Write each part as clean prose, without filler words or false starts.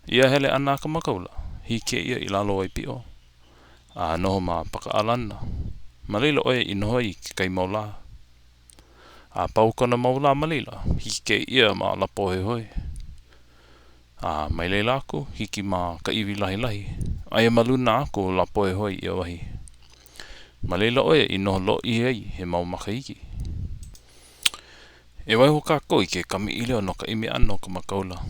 Ia hele ana ka makaula. Hike ia I lalo Waipio. Noho ma Pakaalana. Malila oe inoho I ke kai maula. Paukona maula malila. Hike ia ma Laupahoehoe. Mai leila aku, hiki ma Kaiwilahilahi. Aia maluna aku Laupahoehoe ia wahi. Malila oe inoho lo I ei he mau makaiki. E waiho kako I ke kami ilio no ka imi ano ka makaula.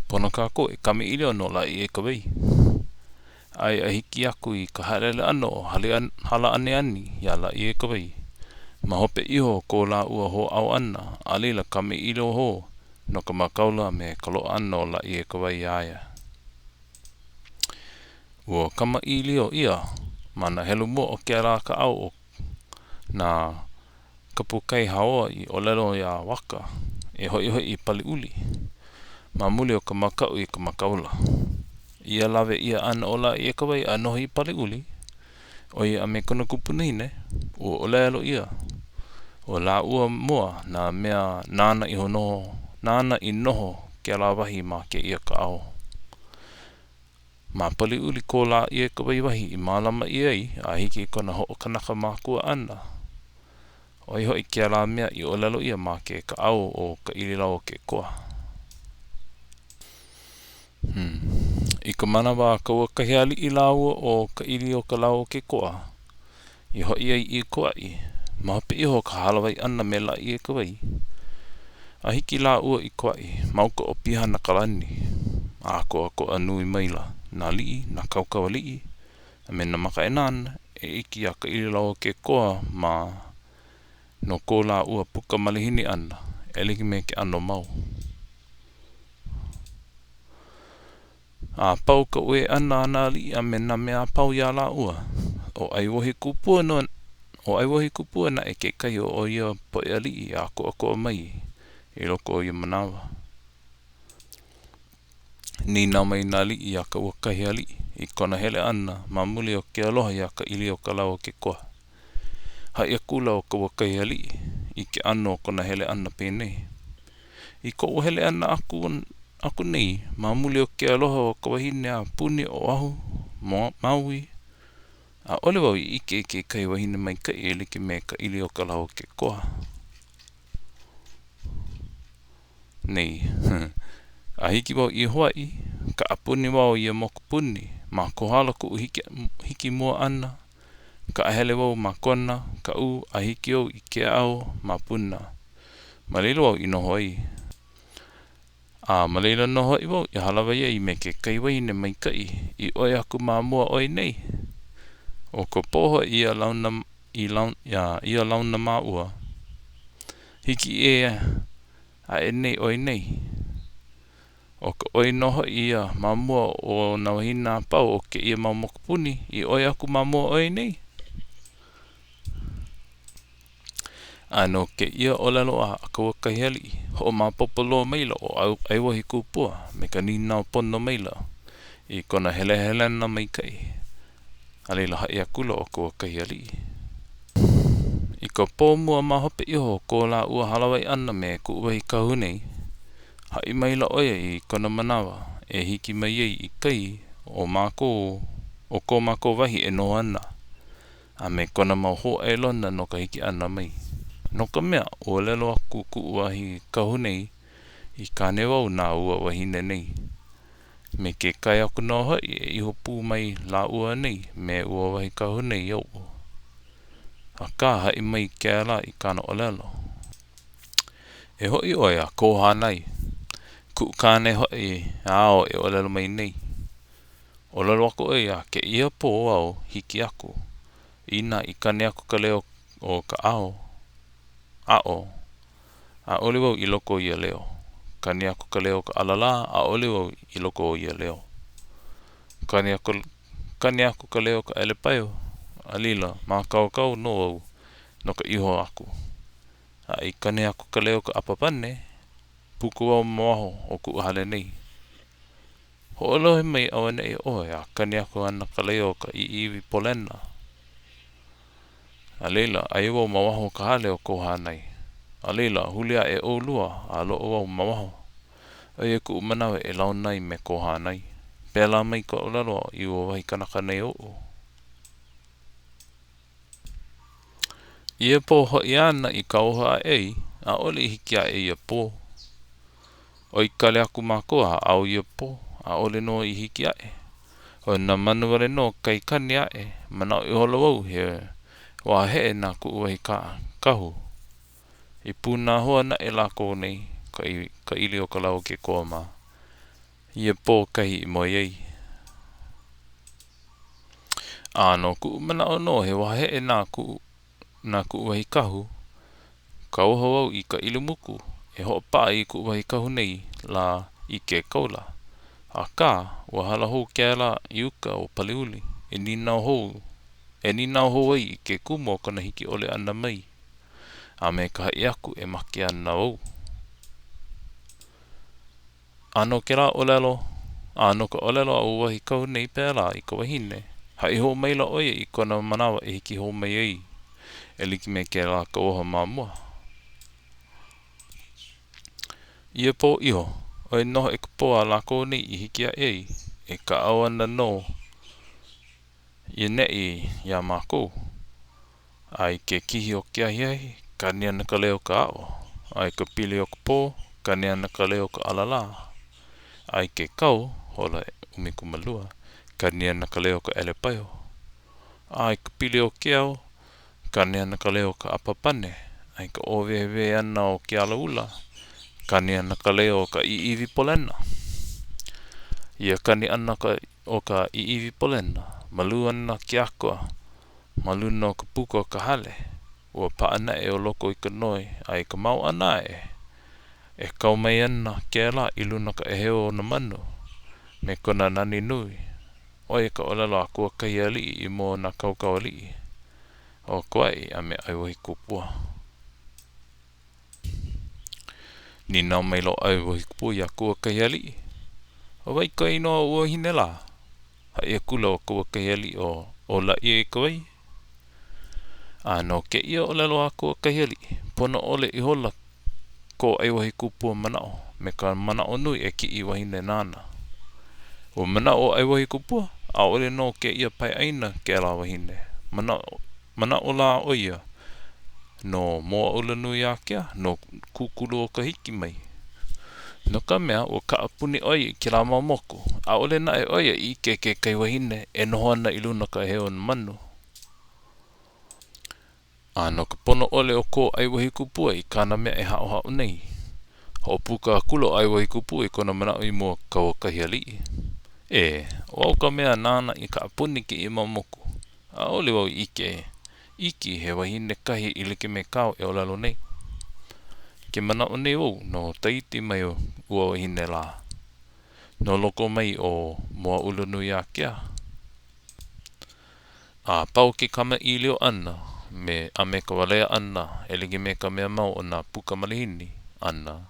Pono kako e kami ilio no Laieikawai. Ai ahiki aku I ka halele ano Halaaniani ia Laieikawai. Ma hope iho ko la ua ho au ana alila kami ilio ho no ka makaula me kalo ano Laieikawai aia. Ua kama ilio ia mana helu mo o ke ara ka au na Kapukaihaoa I Moolelo ia Waka e hoi I Paliuli. Ma muli o ka makau I ka makaula. Ia lawe ia ana o Laieikawai anohi I Paliuli. O ia me kona kupunine o Moolelo ia. O la ua mua na mea nana I noho ke la wahi ma ke ia ka au. Ma Paliuli ko Laieikawai wahi I malama iai a hiki kona ho o kanaka makua ana. O iho I ke la mea I Moolelo ia ma ke ka au o Kaiwilahilahi. I ka manawa Kauakahialii laua o Kaiwilahilahi. I hoi ai I Kauai. Ma hope iho ka halawai ana me Laieikawai. A hiki la ua I Kauai, mauka o Pihanakalani. Ko anui maila na alii, na kaukau alii. A me na makaenana e iki a Kaiwilahilahi ma no ko la ua puka malihini ana. Eliki me ke ano mau. Pau ka ue ana alii a me na mea pau ia la ua. O Aiwohikupua na e ke kai o ia po e alii a ko mai. E loko o ia manawa. Ni na mai na alii a Kauakahialii I kona hele ana ma muli o ke aloha ia Kaiwilahilahi. Hai a kula o Kauakahialii I ke ano kona hele ana pene. I ko hele ana aku nei ma muli o ke aloha o ka wahine a puni o ahu maui. A ole wau I ke kai wahine mai ka e like me Kaiwilahilahi. Nei, a hiki wau I Hawaii, ka apuni wau I moku puni, ma kohala ku hiki mua ana, ka ahele wau ma kona, ka a hiki au I ke au ma puna. Ma leila wau I noho ai. Ma leila noho ai wau I halawai ai me ke kai wahine mai kai I oi aku ma mua oi nei. O ko poho ia launa ma ua. Hiki a nei oi nei. O ka oi noho ia ma mua o na wahina pau o ke ia ma mokupuni I oi aku ma mua oi nei. No ke ia Moolelo a Kauakahialii ho ma popolo maila o Aiwohikupua me ka nina pono maila I kona hele na mai kai. Alila hai a kula o Kauakahialii. I ka pōmua ma hope iho ko la ua halawai ana me ku uwahi kahunei. Hai maila oia I kona manawa e hiki mai ei I kai o ko mako wahi e no ana. A me kona mau ho e lona no ka hiki ana mai. No ka mea Moolelo aku ku uwahi kahunei I kane wau na ua wahine nei. Me ke kai aku no hoi e iho pū mai la ua nei me ua wahi kahunei au. A ka hai mai ke ala I kana Moolelo. E hoi oia ko hanai. Ku kane hoi ao e Moolelo mai nei. Moolelo aku oia ke ia po au hiki aku. Ina I kane aku ka leo o ka ao. A ole wau I loko ia leo. Kane aku ka leo ka alala a ole wau I loko ia leo. Kane aku ka leo ka elepaio. Alila ma kaukau no au no ka iho aku. I kane aku ka leo ka apapane. Puku wau mawaho o ku hale nei. Ho alohe mai awane e oia kane aku ana ka leo ka iiwi polena. Alila ai wau mawaho ka hale o ko hanai. Alila hulia e o lua a lo wau mawaho. Oia ku manawe e launai me ko hanai. Pela mai ka olelo I o waikanaka nei o. Ia po hoi ana I kauha ei, a ole I hiki a ia po. O I kale aku makoa au ia po, a ole no I hiki a e. O na manuare no kai kani a e, mana I holo au he wa he na ku uai ka kahu. I puna hoa na e lako nei, Kailiokalauokekoa ma. Ia po kahi I moi ei. Ano ku mana o no he wa he na ku uai kahu. Kau hau I ka ilumuku, e ho pa I ku uai kahu nei la I ke kaula. A ka, wa hala hou kia la I uka o Paliuli, e ninau hou ai I ke kumo kana hiki ole ana mai. A me ka hai aku e maki ana au. Ano ke la olelo, ano ka olelo a uwahi kau nei pēla I ka wahine. Hai ho mai la oia I kona manawa e hiki ho mai ei. E liki me ke la ka oha mamua. Ia po iho, o e noho e kupoa la ko nei I hiki a ei. E ka awana no. Ia nei ia mako. Ai ke kihi o kia hiahi, ka niana ka leo ka ao. Ai ka pili o kupo, ka niana ka leo ka alala. Ai ke kau, hola umikumalua, ka niana ka leo ka elepaio. Ai ka pili o kiao, ka niana ka leo ka apapane. Ai ka ovewe ana o kia laula, ka niana ka leo ka iivi polena. Ia kani ana o ka iivi polena, malu ana ki akoa, malu no ka puko ka hale. Ua pa ana e o loko I ka noi, ai ka mau ana e. E kau mai ana kia la iluna ka eheo na manu, me kona nani nui. Oia ka olelo a Kauakahialii I mo na kaukau alii. O Kauai a me Aiwohikupua. Ni nau mai lo Aiwohikupua I a Kauakahialii. O waiko inoa ua hine la. Hai e kula o Kauakahialii o Laieikawai. Ano ke ia olelo a Kauakahialii. Pono ole I hola ko Aiwohikupua manao. Me ka manao nui e ki I wahine nana. O manao Aiwohikupua. A ole no ke ia pai aina ke la wahine. Manao la oia. No moa ula nui a kia. No kukulu o ka hiki mai. No ka mea o ka apuni oia ki la mamoko. A ole na e oia I ke kai wahine. E noho ana I luna ka heo na manu. Ano ka pono ole o ko Aiwohikupua I kana mea e hao hao nei. Ho puka kulo Aiwohikupua I kona manao I mua Kauakahialii. O ka mea nana I ka apuni ki I mamoku. A ole wau iki he wahine kahi I like me kao e olelo nei. Ke manao nei wau no taiti mai o ua wahine la. No loko mai o moa ulanui a kia. A pau ke kama I leo ana. Me ame ka walea ana. E ligi me ka mea mau o na puka malihini ana.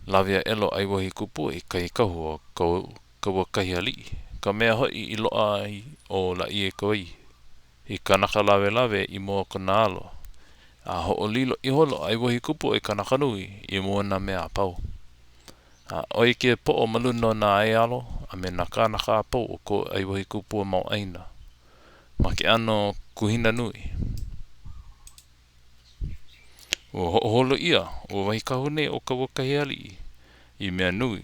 Lavia elo Aiwohikupua I kai kahu o Kauakahialii. Ka mea hoi I loa ai o Laieikawai. I kanaka lawe I mua kona alo. A ho lilo I holo Aiwohikupua I kanaka nui I mua na mea pau. A oi ke po o maluno na ai alo. A me na kanaka pau o ko Aiwohikupua mau aina. Ma ke ano kuhina nui. O holo ia o wahikahu nei o Kauakahialii I mea nui.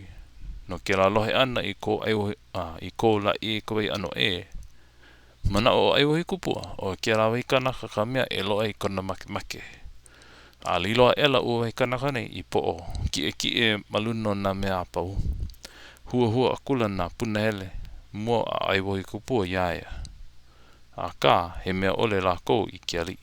No ke la lohe ana I ko Laieikawai ano e. Mana o Aiwohikupua o ke la waikanaka ka mea e loa I kona make. A liloa ela o waikanaka nei I po o ki e maluno na mea pau. Hua akula na punahele mua a Aiwohikupua iaia. A ka he mea ole la kou I ke alii.